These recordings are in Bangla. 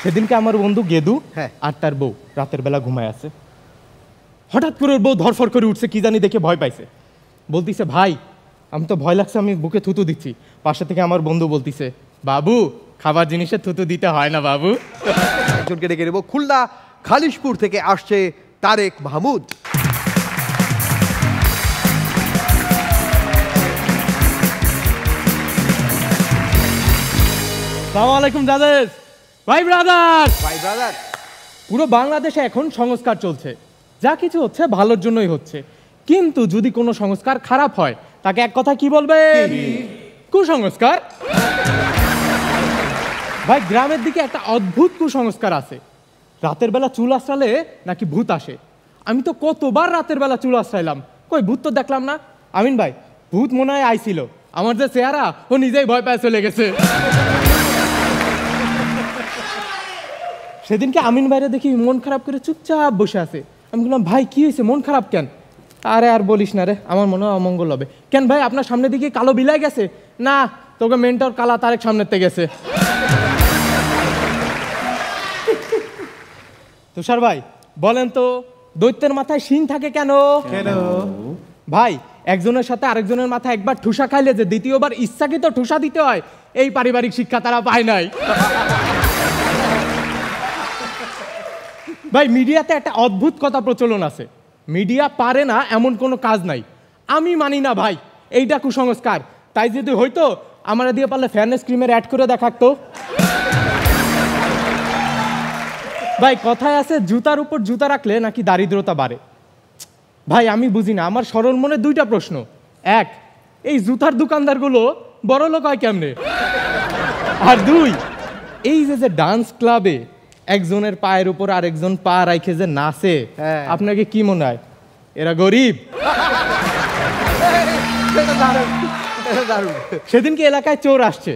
সেদিনকে আমার বন্ধু গেদু আর তার বউ রাতের বেলা ঘুমায় আছে। হঠাৎ করে ওর বউ ধরফর করে উঠছে, কি জানি দেখে ভয় পাইছে। বলতিছে ভাই আমি তো ভয় লাগছে, আমি বুকে থুতু দিচ্ছি। পাশে থেকে আমার বন্ধু বলতিছে বাবু খাবার জিনিসে থুতু দিতে হয় না বাবু। একজনকে ডেকে নেব, খুলনা খালিশপুর থেকে আসছে তারেক মাহমুদ। আসসালামু আলাইকুম দাদাস, ভাই ব্রাদার। ভাই ব্রাদার, পুরো বাংলাদেশে এখন সংস্কার চলছে, যা কিছু হচ্ছে ভালোর জন্যই হচ্ছে। কিন্তু যদি কোনো সংস্কার খারাপ হয় তাকে এক কথা কি বলবে? কুসংস্কার। ভাই গ্রামের দিকে একটা অদ্ভুত কুসংস্কার আছে, রাতের বেলা চুল আশ্রালে নাকি ভূত আসে। আমি তো কতবার রাতের বেলা চুল আশ্রাইলাম, কই ভূত তো দেখলাম না। আমিন ভাই ভূত মনে হয় আইছিল, আমার যে চেহারা ও নিজেই ভয় পায় চলে গেছে। সেদিনকে আমিন ভাইরে দেখি মন খারাপ করে চুপচাপ বসে আছে। আমি বললাম ভাই কি হয়েছে, মন খারাপ কেন? আরে আর বলিস না রে, আমার মনে হয় অমঙ্গল হবে। কেন ভাই আপনার সামনের দিকে কালো বিলাই গেছে? না তোকে মেন্টর কালা তারেক সামনের থেকে গেছে। তুষার ভাই বলেন তো দৈত্যের মাথায় শিং থাকে কেন? ভাই একজনের সাথে আরেকজনের মাথায় একবার ঠুসা খাইলে যে দ্বিতীয়বার ইচ্ছাকৃত ঠুসা দিতে হয়, এই পারিবারিক শিক্ষা তারা পায় নাই। ভাই মিডিয়াতে একটা অদ্ভুত কথা প্রচলন আছে, মিডিয়া পারে না এমন কোনো কাজ নাই। আমি মানি না ভাই, এইটা কুসংস্কার। তাই যদি হইতো আমার দিয়ে পারলে ফেয়ারনেস ক্রিমের অ্যাড করে দেখাতো। ভাই কথায় আছে জুতার উপর জুতা রাখলে নাকি দারিদ্রতা বাড়ে। ভাই আমি বুঝি না, আমার সরল মনে দুইটা প্রশ্ন। এক, এই জুতার দোকানদারগুলো বড় লোক হয় কেমনে? আর দুই, এই যে ডান্স ক্লাবে একজনের পায়ের উপর আরেকজন পা রাখে যে নাচে, আপনাকে কি মনে হয় এরা গরিব? সেদিনকে এলাকায় চোর আসছে,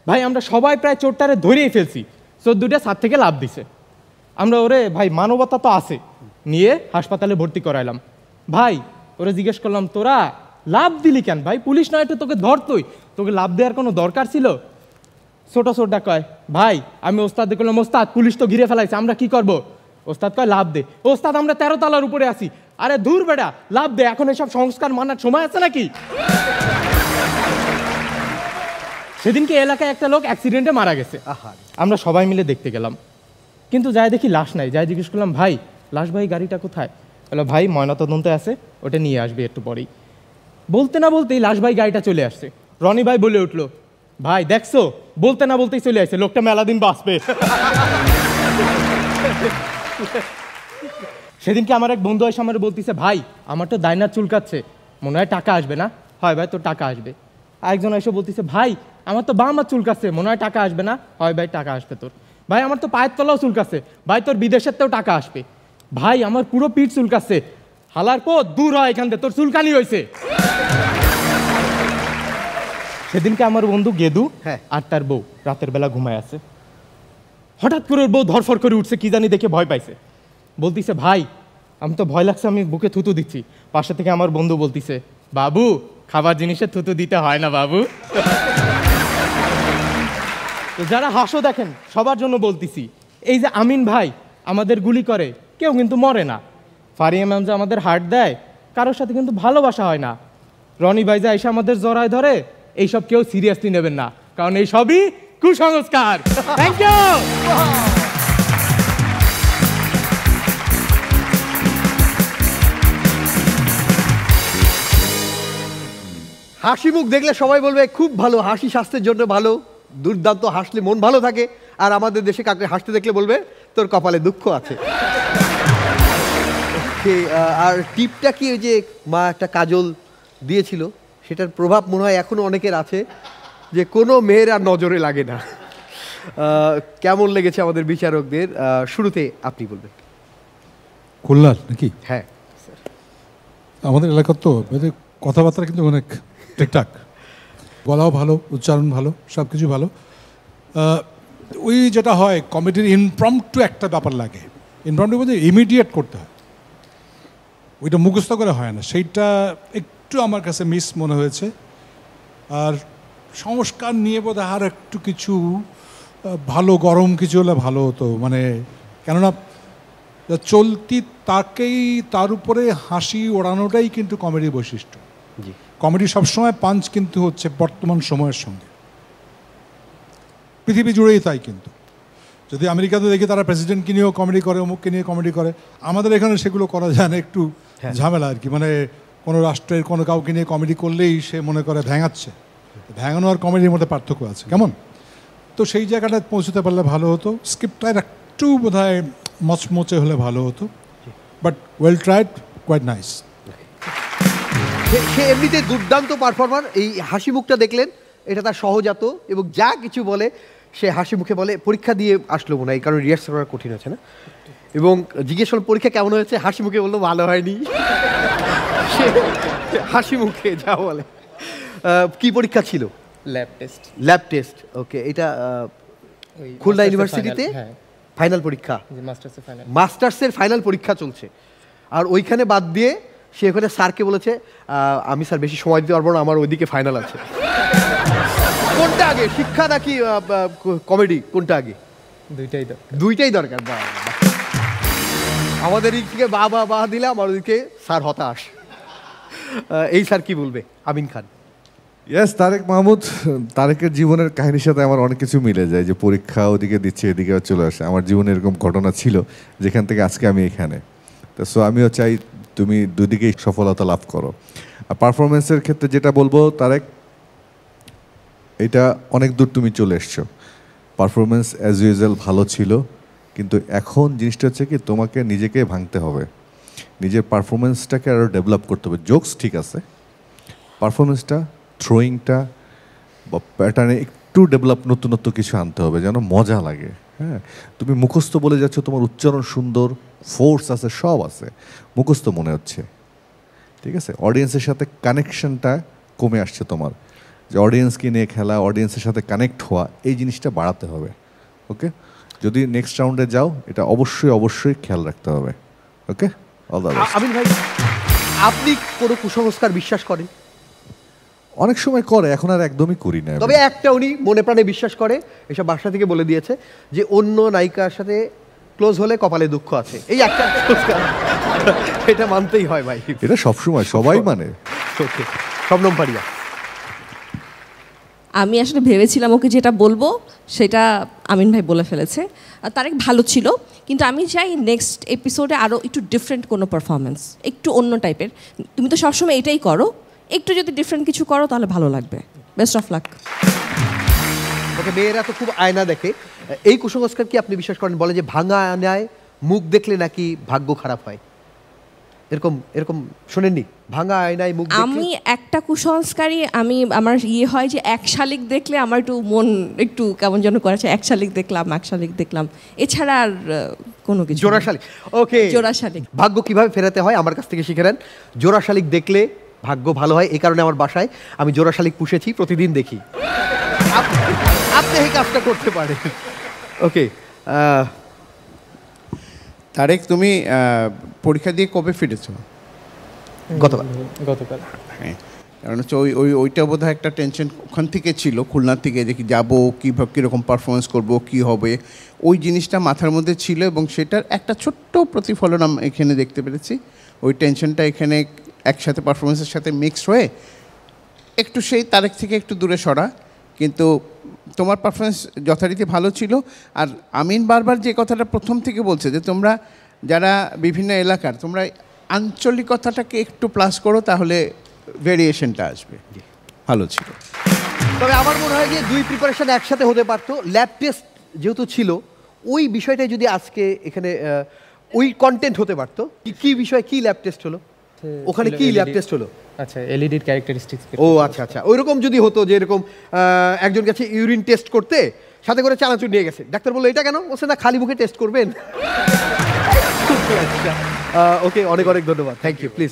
ভাই আমরা সবাই প্রায় চোরটারে ধরেই ফেলছি। চোর দুটা ছাদ থেকে লাফ দিছে। আমরা ওরে ভাই মানবতা তো আছে, নিয়ে হাসপাতালে ভর্তি করাইলাম। ভাই ওরে জিজ্ঞেস করলাম তোরা লাভ দিলি কেন? ভাই পুলিশ নয় একটু তোকে ধরতই, তোকে লাভ দেওয়ার কোনো দরকার ছিল? ছোট ছোটটা কয় ভাই আমি ওস্তাদ দেখলাম, ওস্তাদ পুলিশ তো ঘিরে ফেলাইছে, আমরা কি করব? ওস্তাদ কয় লাভ দে। ওস্তাদ আমরা 13 তলার উপরে আছি। আরে দূর বেটা, লাভ দে, এখন এসব সংস্কার মানার সময় আছে নাকি? সেদিনকে এলাকায় একটা লোক অ্যাক্সিডেন্টে মারা গেছে, আমরা সবাই মিলে দেখতে গেলাম। কিন্তু যাই দেখি লাশ নাই। যাই জিজ্ঞেস করলাম ভাই লাশ ভাই গাড়িটা কোথায়? বললো ভাই ময়নাতদন্তে আছে, ওটা নিয়ে আসবে একটু পরেই। বলতে না বলতেই লাশ ভাই গাড়িটা চলে আসছে। রনি ভাই বলে উঠলো ভাই দেখছো, বলতে না বলতেই চলে আসছে, লোকটা মেলা দিন বাঁচবে। সেদিনকে আমার এক বন্ধু এসে আমার বলতেছে ভাই আমার তো দায়নার চুলকাচ্ছে, মনে হয় টাকা আসবে না? হয় ভাই তোর টাকা আসবে। আরেকজন এসে বলতেছে ভাই আমার তো বাম হাত চুলকাচ্ছে, মনে হয় টাকা আসবে না? হয় ভাই টাকা আসবে তোর। ভাই আমার তো পায়ের তলাও চুলকাচ্ছে, ভাই তোর বিদেশের তেও টাকা আসবে। ভাই আমার পুরো পিঠ চুলকাচ্ছে, হালার পর দূর হয় এখান থেকে, তোর চুলকানি হয়েছে। সেদিনকে আমার বন্ধু গেদু আর তার বউ রাতের বেলা ঘুমায় আছে। হঠাৎ করে ওর বউ ধরফর করে উঠছে, কি জানি দেখে ভয় পাইছে। বলতিছে ভাই আমি তো ভয় লাগছে, আমি বুকে থুতু দিচ্ছি। পাশে থেকে আমার বন্ধু বলতিছে বাবু খাবার জিনিসে থুতু দিতে হয় না বাবু। তো যারা হাসো দেখেন সবার জন্য বলতিছি, এই যে আমিন ভাই আমাদের গুলি করে, কেউ কিন্তু মরে না। ফারিয়া ম্যাম যে আমাদের হার্ট দেয়, কারোর সাথে কিন্তু ভালোবাসা হয় না। রনি ভাই যে এসে আমাদের জড়ায় ধরে, এইসব কেউ সিরিয়াসলি নেবেন না, কারণ এই সবই কুসংস্কার। Thank you. হাসি মুখ দেখলে সবাই বলবে খুব ভালো, হাসি স্বাস্থ্যের জন্য ভালো, দুর্দান্ত, হাসলে মন ভালো থাকে। আর আমাদের দেশে কাউকে হাসতে দেখলে বলবে তোর কপালে দুঃখ আছে। আর টিপটা কি, ওই যে মা একটা কাজল দিয়েছিল, সেটার প্রভাব মনে হয় এখনো অনেকের আছে, যে কোনো মেয়ের আর নজরে লাগে না। কেমন লেগেছে আমাদের বিচারকদের? শুরুতে আপনি বলবেন। খুলনার নাকি? হ্যাঁ আমাদের এলাকার তো কথাবার্তা কিন্তু অনেক ঠিকঠাক, গলাও ভালো, উচ্চারণ ভালো, সব কিছু ভালো। ওই যেটা হয় কমেডির ইমপ্রম্পটু একটা ব্যাপার লাগে, ইমপ্রম্পটু বলতে ইমিডিয়েট করতে হয়, ওইটা মুখস্থ করে হয় না, সেইটা একটু আমার কাছে মিস মনে হয়েছে। আর সংস্কার নিয়ে বোধহয় আর একটু কিছু ভালো গরম কিছু হলে ভালো হতো, মানে কেননা চলতি তাকেই তার উপরে হাসি ওড়ানোটাই কিন্তু কমেডির বৈশিষ্ট্য। কমেডি সবসময় পাঞ্চ কিন্তু হচ্ছে বর্তমান সময়ের সঙ্গে, পৃথিবী জুড়েই তাই। কিন্তু যদি আমেরিকাতে দেখি তারা প্রেসিডেন্টকে নিয়েও কমেডি করে, অমুককে নিয়ে কমেডি করে, আমাদের এখানে সেগুলো করা যায় না, একটু ঝামেলা আর কি। মানে কোনো রাষ্ট্রের কোনো কাউকে নিয়ে কমেডি করলেই সে মনে করে ভ্যাঙাচ্ছে, ভ্যাঙানো আর কমেডির মধ্যে পার্থক্য আছে কেমন। তো সেই জায়গাটায় পৌঁছতে পারলে ভালো হতো, স্ক্রিপ্টটা একটু বোধ হয় মচমচে হলে ভালো হতো, but well tried, quite nice. সে এমনিতে দুর্দান্ত পারফরমার। এই হাসি মুখটা দেখলেন, এটা তার সহজাত, এবং যা কিছু বলে সে হাসি মুখে বলে। পরীক্ষা দিয়ে আসলো মনে হয়, কারণ রিহার্সাল করা কঠিন আছে না, এবং জিজ্ঞেস করল পরীক্ষা কেমন হয়েছে, হাসি মুখে বললো ভালো হয়নি। সে হাসি মুখে যা বলে। কি পরীক্ষা ছিল? Lab test. ল্যাব টেস্ট, ওকে। এটা খুলনা ইউনিভার্সিটিতে ফাইনাল পরীক্ষা, মাস্টার্সের ফাইনাল পরীক্ষা চলছে। আর ওইখানে বাদ দিয়ে সে ওখানে স্যারকে বলেছে, আমি স্যার বেশি সময় দিতে পারবো না, আমার ওইদিকে ফাইনাল আছে। কোনটা আগে, শিক্ষা নাকি কমেডি, কোনটা আগে? দুইটাই দরকার। আমাদের দিক থেকে বাহ দিলে, আমার ওদিকে স্যার হতাশ। এই স্যার কি বলবে? আমিন খান। ইয়েস, তারেক মাহমুদ। তারেকের জীবনের কাহিনীর সাথে আমার অনেক কিছু মিলে যায়, যে পরীক্ষা ওদিকে দিচ্ছে, এদিকে চলে আসে। আমার জীবনে এরকম ঘটনা ছিল যেখান থেকে আজকে আমি এখানে। তো সো আমিও চাই তুমি দুদিকেই সফলতা লাভ করো। আর পারফরমেন্সের ক্ষেত্রে যেটা বলবো, তারেক, এটা অনেক দূর তুমি চলে এসছো। পারফরমেন্স অ্যাজ ইউজুয়াল ভালো ছিল, কিন্তু এখন জিনিসটা হচ্ছে কি, তোমাকে নিজেকে ভাঙতে হবে, নিজের পারফরমেন্সটাকে আরও ডেভেলপ করতে হবে। জোকস ঠিক আছে, পারফরমেন্সটা, থ্রোয়িংটা বা প্যাটার্নে একটু ডেভেলপ, নতুনত্ব কিছু আনতে হবে যেন মজা লাগে। হ্যাঁ, তুমি মুখস্থ বলে যাচ্ছ, তোমার উচ্চারণ সুন্দর, ফোর্স আছে, সব আছে, মুখস্থ মনে হচ্ছে, ঠিক আছে। অডিয়েন্সের সাথে কানেকশনটা কমে আসছে তোমার, যে অডিয়েন্সকে নিয়ে খেলা, অডিয়েন্সের সাথে কানেক্ট হওয়া, এই জিনিসটা বাড়াতে হবে। ওকে, যদি নেক্সট রাউন্ডে যাও, এটা অবশ্যই খেয়াল রাখতে হবে। ওকে, অল দ্য বেস্ট। আমিন ভাই, আপনি কোনো কুসংস্কার বিশ্বাস করেন? অনেক সময় করে, এখন আর একদমই করি না। তবে একটা উনি মনে প্রাণে বিশ্বাস করে, এসব বাসা থেকে বলে দিয়েছে, যে অন্য নায়িকার সাথে ক্লোজ হলে কপালে দুঃখ আছে। এই একটা কুসংস্কার, এটা মানতেই হয় ভাই। এটা সবসময় সবাই মানে। ওকে, শবনম পারিয়া। আমি আসলে ভেবেছিলাম ওকে যেটা বলবো সেটা আমিন ভাই বলে ফেলেছে। তারেক ভালো ছিল, কিন্তু আমি চাই নেক্সট এপিসোডে আরও একটু ডিফারেন্ট কোনো পারফরমেন্স, একটু অন্য টাইপের। তুমি তো সবসময় এটাই করো, একটু যদি ডিফারেন্ট কিছু করো তাহলে ভালো লাগবে। Best of luck. ওকে, মেয়েরা তো খুব আয়না দেখে, এই কুসংস্কার কি আপনি বিশ্বাস করেন? বলে যে ভাঙা আয়নায় মুখ দেখলে নাকি ভাগ্য খারাপ হয়, এরকম শোনেননি? ভাঙা আয়নায় মুখ দেখলে? আমি একটা কুসংস্কারই, আমার হয় যে এক শালিক দেখলে আমার একটু মন একটু কেমন যেন করেছে, এক শালিক দেখলাম, এছাড়া আর কোনো কিছু। জোড়া শালিক, ওকে, জোড়া শালিক। ভাগ্য কিভাবে ফেরাতে হয় আমার কাছ থেকে শিখে নেন। জোড়া শালিক দেখলে ভাগ্য ভালো হয়, এই কারণে আমার বাসায় আমি জোড়া শালিক পুষেছি, প্রতিদিন দেখি। আপনি এই কাজটা করতে পারেন। ওকে, তারেক, তুমি পরীক্ষা দিয়ে কবে ফিরেছো? গতকাল। হ্যাঁ, কারণ হচ্ছে ওইটা বোধহয় একটা টেনশন ওখান থেকে ছিল, খুলনার থেকে, যে কি যাবো, কীরকম পারফরমেন্স করব, কি হবে, ওই জিনিসটা মাথার মধ্যে ছিল, এবং সেটার একটা ছোট্ট প্রতিফলন আমি এখানে দেখতে পেরেছি। ওই টেনশনটা এখানে একসাথে পারফরমেন্সের সাথে মিক্সড হয়ে একটু সেই তারেক থেকে একটু দূরে সরা, কিন্তু তোমার পারফরমেন্স যথারীতি ভালো ছিল। আর আমিন বারবার যে কথাটা প্রথম থেকে বলছে, যে তোমরা যারা বিভিন্ন এলাকার, তোমরা আঞ্চলিকতাটাকে একটু প্লাস করো, তাহলে ভেরিয়েশনটা আসবে। ভালো ছিল। তবে আমার মনে হয় যে দুই প্রিপারেশন একসাথে হতে পারতো। ল্যাব টেস্ট যেহেতু ছিল, ওই বিষয়টাই যদি আজকে এখানে ওই কন্টেন্ট হতে পারতো। কি বিষয়, কি ল্যাব টেস্ট হলো ওখানে, কি ল্যাব টেস্ট হলো? আচ্ছা, এলইডির ক্যারেক্টারিস্টিক্স। ও আচ্ছা, ওইরকম যদি হতো, যে এরকম একজন গেছে ইউরিন টেস্ট করতে, সাথে করে চানাচুর নিয়ে গেছে, ডাক্তার বললো এটা কেন? বলছে না, খালি মুখে টেস্ট করবেন। ওকে, অনেক ধন্যবাদ, থ্যাংক ইউ। প্লিজ।